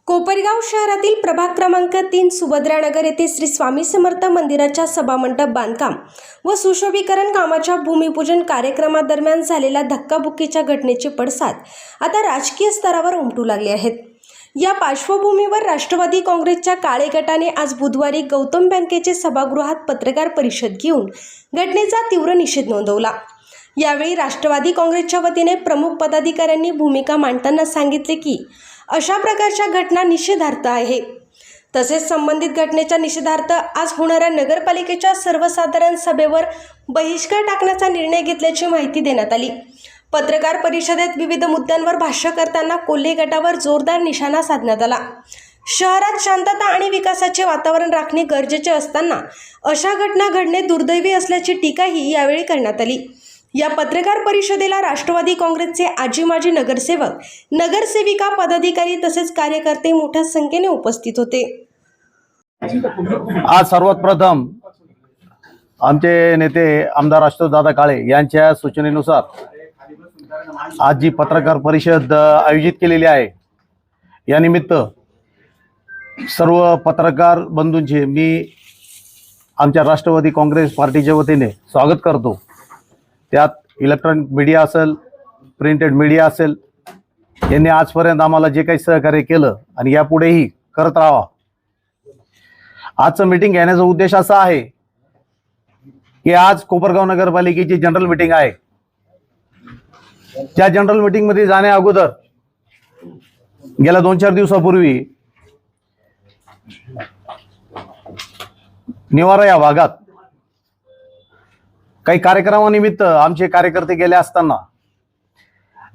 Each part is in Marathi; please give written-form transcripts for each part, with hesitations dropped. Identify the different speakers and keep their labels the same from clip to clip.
Speaker 1: कोपरगाव शहरातील प्रभाग क्रमांक 3 सुभद्रानगर येथे श्री स्वामी समर्थ मंदिराच्या सभामंडप बांधकाम व सुशोभीकरण कामाच्या भूमिपूजन कार्यक्रमादरम्यान झालेल्या धक्काबुक्कीच्या घटनेचे पडसाद आता राजकीय स्तरावर उमटू लागले आहेत। या पार्श्वभूमीवर राष्ट्रवादी काँग्रेसच्या काळे गटाने आज बुधवारी गौतम बँकेचे सभागृहात पत्रकार परिषद घेऊन घटनेचा तीव्र निषेध नोंदवला। यावेळी राष्ट्रवादी काँग्रेसच्या वतीने प्रमुख पदाधिकाऱ्यांनी भूमिका मांडताना सांगितले की अशा प्रकारच्या घटना निषेधार्ह आहे। तसेच संबंधित घटनेच्या निषेधार्थ आज होणाऱ्या नगरपालिकेच्या सर्वसाधारण सभेवर बहिष्कार टाकण्याचा निर्णय घेतल्याची माहिती देण्यात आली। पत्रकार परिषदेत विविध मुद्द्यांवर भाष्य करताना कोल्हे गटावर जोरदार निशाणा साधण्यात आला। शहरात शांतता आणि विकासाचे वातावरण राखणे गरजेचे असताना अशा घटना घडणे दुर्दैवी असल्याची टीकाही यावेळी करण्यात आली। या पत्रकार परिषदेला राष्ट्रवादी काँग्रेसचे आजी-माजी नगरसेवक, नगरसेविका, पदाधिकारी तसेच कार्यकर्ते मोठ्या संख्येने उपस्थित होते।
Speaker 2: आज सर्वात प्रथम आमचे नेते आमदार आशुतोषदादा काळे यांच्या सूचनेनुसार आज जी पत्रकार परिषद आयोजित केलेली आहे, या निमित्त सर्व पत्रकार बंधूंचे मी आमच्या राष्ट्रवादी काँग्रेस पार्टीच्या वतीने स्वागत करतो। त्यात इलेक्ट्रॉनिक मीडिया असेल, प्रिंटेड मीडिया असेल, यांनी आजपर्यंत आम्हाला जे काही सहकार्य केलं आणि यापुढेही करत राहावा। आजचं मीटिंग घेण्याचा उद्देश असा आहे की आज कोपरगाव नगरपालिकेची जनरल मीटिंग आहे। त्या जनरल मीटिंग मध्ये जाण्या अगोदर गेल्या 2-4 दिवसापूर्वी निवारा या भागात काही कार्यक्रमानिमित्त आमचे कार्यकर्ते गेले असताना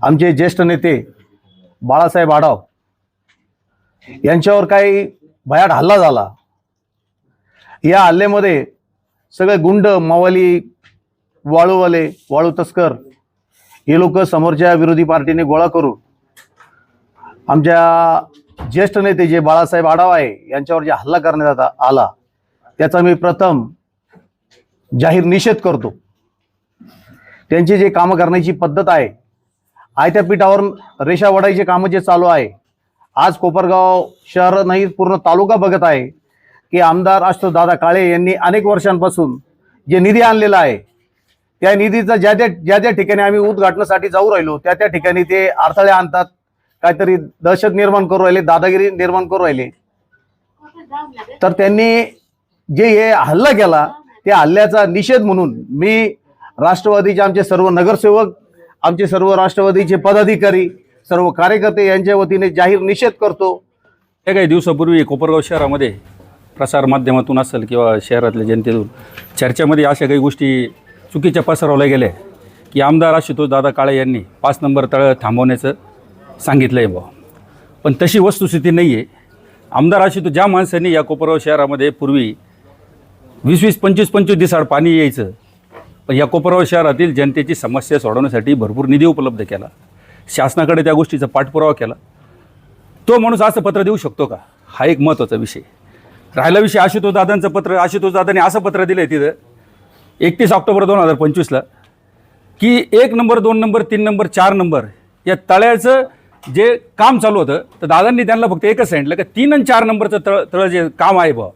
Speaker 2: आमचे ज्येष्ठ नेते बाळासाहेब आढाव यांच्यावर काही भयाड हल्ला झाला। या हल्ल्यामध्ये सगळे गुंड, मावाली, वाळूवाले, वाळू तस्कर हे लोक समोरच्या विरोधी पार्टीने गोळा करून आमच्या ज्येष्ठ नेते जे बाळासाहेब आढाव आहे यांच्यावर जे हल्ला करण्यात आला त्याचा मी प्रथम जाहीर निषेध करतो। त्यांची जे काम करण्याची पद्धत आहे, आयत्या पीठावर रेषा वडायचे काम जे चालू आहे, आज कोपरगाव शहर नाही पूर्ण तालुका बघत आहे की आमदार आशुतोषदादा काळे यांनी अनेक वर्षांपासून जे निधी आणलेला आहे त्या निधीचा ज्या ज्या ठिकाणी आम्ही उद्घाटनासाठी जाऊ राहिलो त्या ठिकाणी ते अडथळे आणतात, काहीतरी दहशत निर्माण करू राहिले, दादागिरी निर्माण करू राहिले। तर त्यांनी जे हे हल्ला केला त्या हल्ल्याचा निषेध म्हणून मी राष्ट्रवादीचे आमचे सर्व नगरसेवक, आमचे सर्व राष्ट्रवादीचे पदाधिकारी, सर्व कार्यकर्ते यांच्या वतीने जाहीर निषेध करतो।
Speaker 3: काही दिवसापूर्वी कोपरगाव शहरामध्ये प्रसार माध्यमातून असेल किंवा शहरातल्या जनतेतून चर्चेमध्ये अशा काही गोष्टी चुकीच्या पसरवल्या गेल्या की आमदार आशुतोषदादा काळे यांनी 5 नंबर तळ थांबवण्याचं सांगितलं आहे बा, पण तशी वस्तुस्थिती नाही आहे। आमदार आशुतोष ज्या माणसांनी या कोपरगाव शहरामध्ये पूर्वी 20-20, 25-25 दिवसाआड पाणी यायचं, पण या कोपरगाव शहरातील जनतेची समस्या सोडवण्यासाठी भरपूर निधी उपलब्ध केला, शासनाकडे त्या गोष्टीचा पाठपुरावा केला। तो माणूस असं पत्र देऊ शकतो का? हा एक महत्त्वाचा विषय राहिला। विषय आशुतोषदादांचं पत्र, आशुतोषदादांनी असं पत्र दिलं आहे तिथं 31 ऑक्टोबर 2025ला की 1 नंबर, 2 नंबर, 3 नंबर, 4 नंबर या तळ्याचं जे काम चालू होतं, तर दादांनी त्यांना फक्त एकच सांगितलं की 3 आणि 4 नंबरचं तळ जे काम आहे बा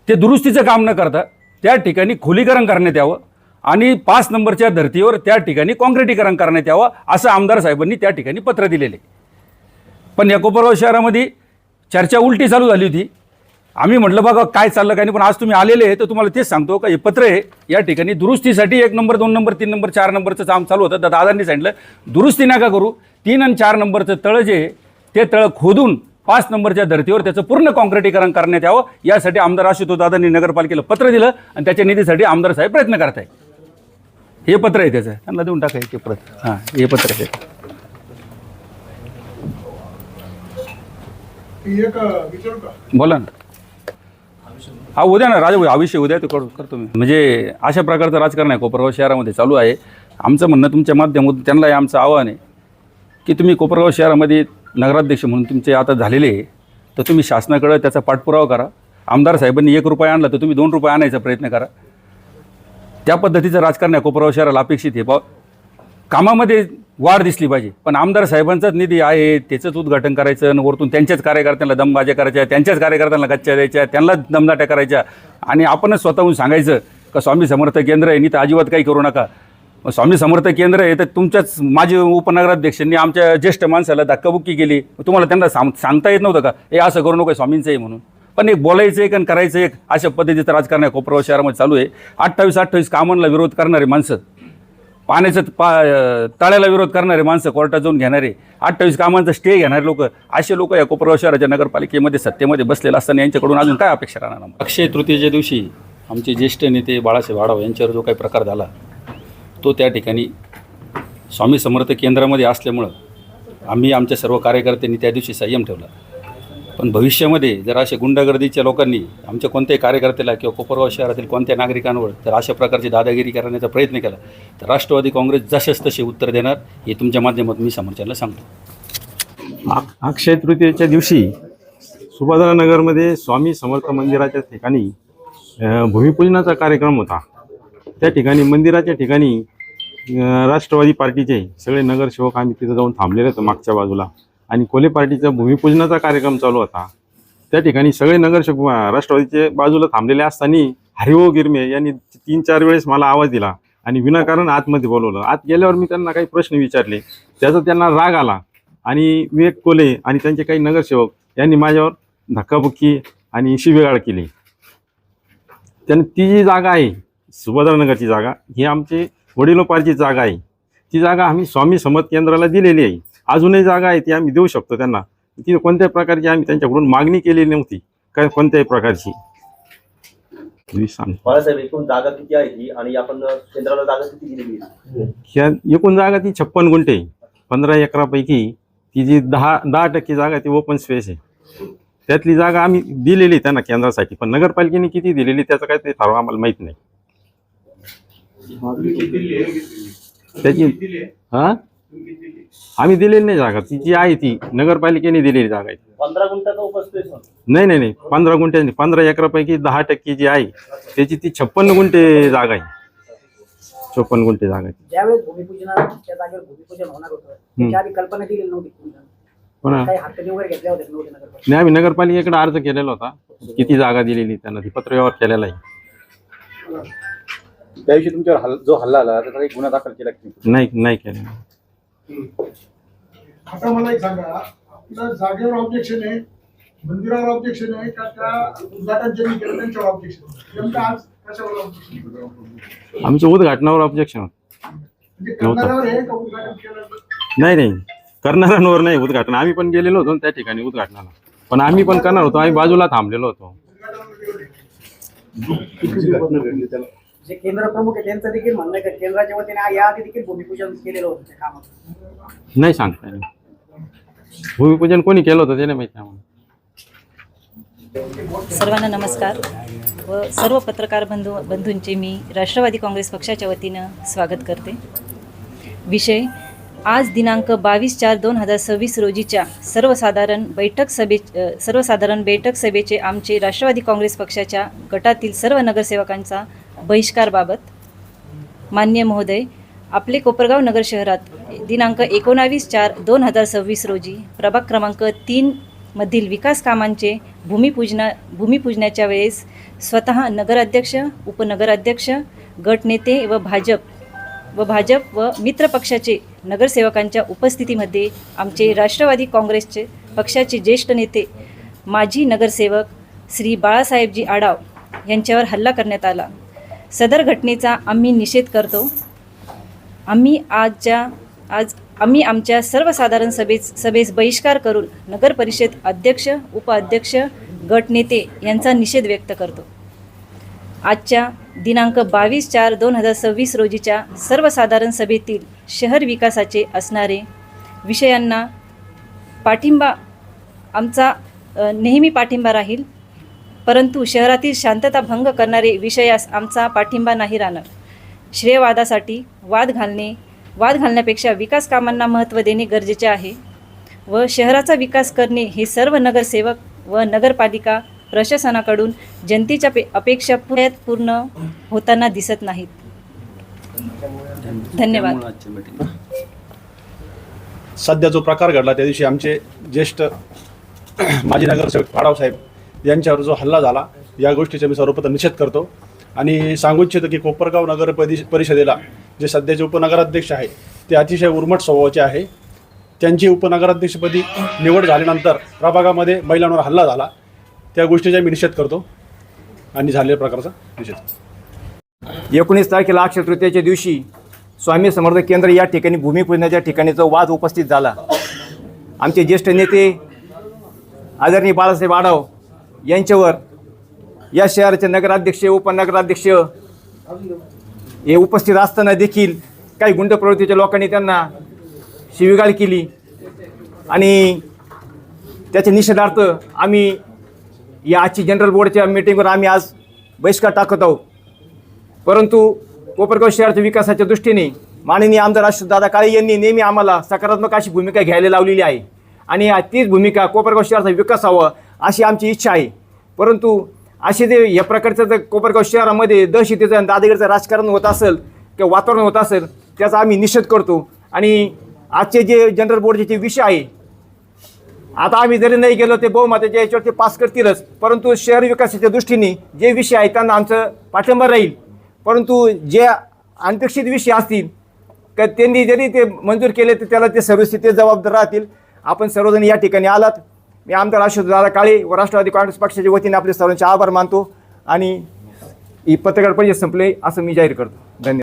Speaker 3: ते दुरुस्तीचं काम न करता त्या ठिकाणी खोलीकरण करण्यात यावं आणि 5 नंबरच्या धर्तीवर त्या ठिकाणी काँक्रिटीकरण करण्यात यावं असं आमदार साहेबांनी त्या ठिकाणी पत्र दिलेले। पण या कोपरगाव शहरामध्ये चर्चा उलटी चालू झाली होती। आम्ही म्हटलं बघा काय चाललं काय नाही, पण आज तुम्ही आलेले आहे तर तुम्हाला तेच सांगतो का हे पत्र आहे या ठिकाणी दुरुस्तीसाठी 1 नंबर, 2 नंबर, 3 नंबर, 4 नंबरचं काम चालू होतं। तर दादांनी सांगितलं दुरुस्ती नका करू, 3 आणि 4 नंबरचं तळ जे ते तळ खोदून 5 नंबरच्या धर्तीवर त्याचं पूर्ण काँक्रिटीकरण करण्यात यावं यासाठी आमदार आशुतोषदादांनी नगरपालिकेला पत्र दिलं आणि त्याच्या निधीसाठी आमदार साहेब प्रयत्न करत आहे। हे पत्र आहे त्याचं, त्यांना देऊन टाकायचं ते पत्र। हां, हे पत्र आहे। बोला ना। हा उद्या ना राजा, हा विषय उद्या तो करतो मी। म्हणजे अशा प्रकारचं राजकारण आहे कोपरगाव शहरामध्ये चालू आहे। आमचं म्हणणं तुमच्या माध्यमातून त्यांनाही आमचं आव्हान आहे की तुम्ही कोपरगाव शहरामध्ये नगराध्यक्ष म्हणून तुमचे आता झालेले आहे, तर तुम्ही शासनाकडे त्याचा पाठपुरावा करा। आमदार साहेबांनी 1 रुपया आणला तर तुम्ही 2 रुपये आणायचा प्रयत्न करा। त्या पद्धतीचं राजकारण आहे कोपरगाव शहराला अपेक्षित आहे। कामामध्ये वाढ दिसली पाहिजे. पण आमदार साहेबांचाच निधी आहे, त्याचंच उद्घाटन करायचं आणि वरतून त्यांच्याच कार्यकर्त्यांना दमबाज्या करायच्या, त्यांच्याच कार्यकर्त्यांना गच्च्या द्यायच्या, त्यांनाच दमदाट्या करायच्या आणि आपणच स्वतःहून सांगायचं का स्वामी समर्थ केंद्र आहे, तर अजिबात काही करू नका. मग स्वामी समर्थ केंद्र आहे तर तुमच्याच माजी उपनगराध्यक्षांनी आमच्या ज्येष्ठ माणसाला धक्काबुक्की केली. तुम्हाला त्यांना सांगता येत नव्हतं का हे असं करू नको स्वामींचं आहे म्हणून? पण एक बोलायचं एक आणि करायचं एक, अशा पद्धतीचं राजकारण आहे कोपरगाव शहरामध्ये चालू आहे. 28-28 कामांना विरोध करणारे माणसं, पाण्याचं तळ्याला विरोध करणारे माणसं, कोर्टात जाऊन घेणारे, 28 कामांचा स्टे घेणारे लोक, असे लोक या कोपरगाव शहराच्या नगरपालिकेमध्ये सत्तेमध्ये बसलेले असताना यांच्याकडून अजून काय अपेक्षा राहणार आम्हाला? अक्षय तृतीयेच्या दिवशी आमचे ज्येष्ठ नेते बाळासाहेब आढाव यांच्यावर जो काही प्रकार झाला तो त्या ठिकाणी स्वामी समर्थ केंद्रामध्ये असल्यामुळं आम्ही आमच्या सर्व कार्यकर्त्यांनी त्या दिवशी संयम ठेवला. पण भविष्यामध्ये जर अशा गुंडागर्दीच्या लोकांनी आमच्या कोणत्याही कार्यकर्त्याला किंवा कोपरगाव शहरातील कोणत्या नागरिकांवर जर अशा प्रकारची दादागिरी करण्याचा प्रयत्न केला तर राष्ट्रवादी काँग्रेस जसेच तसे उत्तर देणार, हे तुमच्या माध्यमातून मी समोरच्याला सांगतो.
Speaker 4: अक्षय तृतीयेच्या दिवशी सुभद्रानगरमध्ये स्वामी समर्थ मंदिराच्या ठिकाणी भूमिपूजनाचा कार्यक्रम होता. त्या ठिकाणी मंदिराच्या ठिकाणी राष्ट्रवादी पार्टीचे सगळे नगरसेवक आम्ही तिथं जाऊन थांबलेले होतो मागच्या बाजूला आणि कोल्हे पार्टीचा भूमिपूजनाचा कार्यक्रम चालू होता. त्या ठिकाणी सगळे नगरसेवक राष्ट्रवादीचे बाजूला थांबलेले असताना हरिओ गिरमे यांनी 3-4 वेळेस मला आवाज दिला आणि विनाकारण आतमध्ये बोलवलं. आत गेल्यावर मी त्यांना काही प्रश्न विचारले, त्याचा त्यांना राग आला आणि विवेक कोल्हे आणि त्यांचे काही नगरसेवक यांनी माझ्यावर धक्काबुक्की आणि शिवीगाळ केली. त्यांनी ती जी जागा आहे सुभद्रानगरची जागा, ही आमची वडिलोपार्जित जागा आहे. ती जागा आम्ही स्वामी समर्थ केंद्राला दिलेली आहे. अजूनही जागा आहे ती आम्ही देऊ शकतो त्यांना. ती कोणत्याही प्रकारची आम्ही त्यांच्याकडून मागणी केलेली नव्हती, काय कोणत्याही प्रकारची.
Speaker 5: बाळासाहेब, एकूण जागा किती आहे ही आणि आपण केंद्राला जागा किती दिलेली आहे?
Speaker 4: ह्या एकूण जागा ती 56 गुंठे, 15 एकरापैकी ती जी 10% जागा ती ओपन स्पेस आहे. त्यातली जागा आम्ही दिलेली त्यांना केंद्रासाठी, पण नगरपालिकेने किती दिलेली त्याचं काय ते ठरवा आम्हाला माहित नाही. त्याची आम्ही दिलेली नाही जागा, ती जी आहे ती नगरपालिकेने दिलेली जागा आहे.
Speaker 5: 15 गुंठ्याचा ओपन स्पेस
Speaker 4: नाही 15 गुंठे, 15 एकरापैकी 10% जी आहे त्याची ती 56 गुंठे जागा आहे. 54 गुंठे जागा आहे.
Speaker 6: ज्यावेळेस भूमिपूजनाच्या जागेवर भूमिपूजन होणार होतं त्याआधी कल्पना दिलेली नव्हती, काही हरकती वगैरे घेतल्या होत्या नव्हत्या?
Speaker 4: नाही, आम्ही नगरपालिकेकडे अर्ज केलेला होता, किती जागा दिलेली त्यांना ती पत्रव्यवहार केलेला आहे.
Speaker 5: त्याविषयी तुमच्यावर जो हल्ला आला त्याचा एक गुन्हा दाखल केला की
Speaker 4: नाही केलेला.
Speaker 7: आता मला एक सांगा, आपल्या जागेवर ऑब्जेक्शन आहे, मंदिरावर ऑब्जेक्शन आहे का त्या उद्घाटन ज्यांनी केलं त्यांच्यावर ऑब्जेक्शन? नेमकं आज कशावर ऑब्जेक्शन?
Speaker 4: आमच्या उद्घाटनावर ऑब्जेक्शन होतं.
Speaker 7: म्हणजे करणाऱ्यावर आहे का उद्घाटन केलं?
Speaker 4: नाही करणाऱ्यांवर नाही उद्घाटन. आम्ही पण गेलेलो होतो त्या ठिकाणी उद्घाटनाला, पण आम्ही पण करणार होतो, आम्ही बाजूला थांबलेलो होतो.
Speaker 6: जे केंद्र प्रमुख आहे त्यांचं देखील म्हणणं आहे की केंद्राच्या वतीने याआधी देखील भूमिपूजन केलेलं होतं त्या कामात.
Speaker 4: नाही सांगता येईल. भूमिपूजन कोणी केलं होतं ते नाही माहिती आम्हाला.
Speaker 8: सर्वांना नमस्कार व सर्व पत्रकार बंधूंचे मी राष्ट्रवादी काँग्रेस पक्षाच्या वतीनं स्वागत करते. विषय आज दिनांक 22/4/2026 रोजीच्या सर्वसाधारण बैठक सभेचे आमचे राष्ट्रवादी काँग्रेस पक्षाच्या गटातील सर्व नगरसेवकांचा बहिष्कारबाबत. माननीय महोदय, आपले कोपरगाव नगर शहरात दिनांक 19/4/2026 रोजी प्रभाग क्रमांक 3 मधील विकास कामांचे भूमिपूजनाच्या वेळेस स्वतः नगराध्यक्ष, उपनगराध्यक्ष, गटनेते व भाजप व मित्रपक्षाचे नगरसेवकांच्या उपस्थितीमध्ये आमचे राष्ट्रवादी काँग्रेसचे पक्षाचे ज्येष्ठ नेते माजी नगरसेवक श्री बाळासाहेबजी आढाव यांच्यावर हल्ला करण्यात आला. सदर घटनेचा आम्ही निषेध करतो. आम्ही आमच्या सर्वसाधारण सभेस बहिष्कार करून नगर परिषद अध्यक्ष, उपाध्यक्ष, गटनेते यांचा निषेध व्यक्त करतो. आजच्या दिनांक 22/4/2026 रोजीच्या सर्वसाधारण सभेतील शहर विकासाचे असणारे विषयांना पाठिंबा आमचा नेहमी पाठिंबा राहील, परंतु शहरातील शांतता भंग करणारे विषयास आमचा पाठिंबा नाही राहणार. श्रेयवादासाठी वाद घालण्यापेक्षा विकास कामांना महत्त्व देणे गरजेचे आहे व शहराचा विकास करणे हे सर्व नगरसेवक व नगरपालिका प्रशासनाकडून जनतेच्या अपेक्षा पूर्ण होताना दिसत नाहीत. धन्यवाद.
Speaker 3: त्यामुळे आजची मीटिंग.
Speaker 9: सध्या जो प्रकार घडला त्या दिवशी आमचे ज्येष्ठ माजी नगरसेवक पाडाव साहेब यांच्यावर जो हल्ला झाला या गोष्टीचा मी सर्वप्रथम निषेध करतो आणि सांगू इच्छितो की कोपरगाव नगर परिषदेला जे सध्याचे उपनगराध्यक्ष आहे ते अतिशय उर्मट स्वभावाचे आहे. त्यांची उपनगराध्यक्षपदी निवड झाल्यानंतर प्रभागामध्ये महिलांवर हल्ला झाला त्या गोष्टीचा मी निषेध करतो आणि झालेल्या प्रकारचा निषेध.
Speaker 10: 19 तारखेला अक्षय तृतीयेच्या दिवशी स्वामी समर्थ केंद्र या ठिकाणी भूमिपूजनाच्या ठिकाणीचा वाद उपस्थित झाला. आमचे ज्येष्ठ नेते आदरणीय बाळासाहेब आढाव यांच्यावर या शहराचे नगराध्यक्ष उपनगराध्यक्ष हे उपस्थित असताना देखील काही गुंड प्रवृत्तीच्या लोकांनी त्यांना शिवीगाळ केली आणि त्याच्या निषेधार्थ आम्ही या आजची जनरल बोर्डच्या मीटिंगवर आम्ही आज बहिष्कार टाकत आहोत. परंतु कोपरगाव शहराच्या विकासाच्या दृष्टीने माननीय आमदार दादा काळे यांनी नेहमी आम्हाला सकारात्मक अशी भूमिका घ्यायला लावलेली आहे आणि तीच भूमिका कोपरगाव शहराचा विकास व्हावा अशी आमची इच्छा आहे. परंतु असे जे या प्रकारचं जर कोपरगाव शहरामध्ये दहशतीचं आणि दादागिरीचं राजकारण होत असेल किंवा वातावरण होत असेल त्याचा आम्ही निषेध करतो. आणि आजचे जे जनरल बोर्डचे विषय आहे आता आम्ही जरी नाही गेलो ते बहुमताच्या याच्यावर ते पास करतीलच, परंतु शहर विकासाच्या दृष्टीने जे विषय आहेत त्यांना आमचं पाठिंबा राहील. परंतु जे अनपेक्षित विषय असतील का त्यांनी जरी ते मंजूर केले तर त्याला ते सर्वस्वी जबाबदार राहतील. आपण सर्वजण या ठिकाणी आलात. मी आमदार दादा काळे व राष्ट्रवादी काँग्रेस पक्षाच्या वतीने आपले सर्वांचे आभार मानतो आणि ही पत्रकार परिषद संपले असं मी जाहीर करतो. धन्यवाद.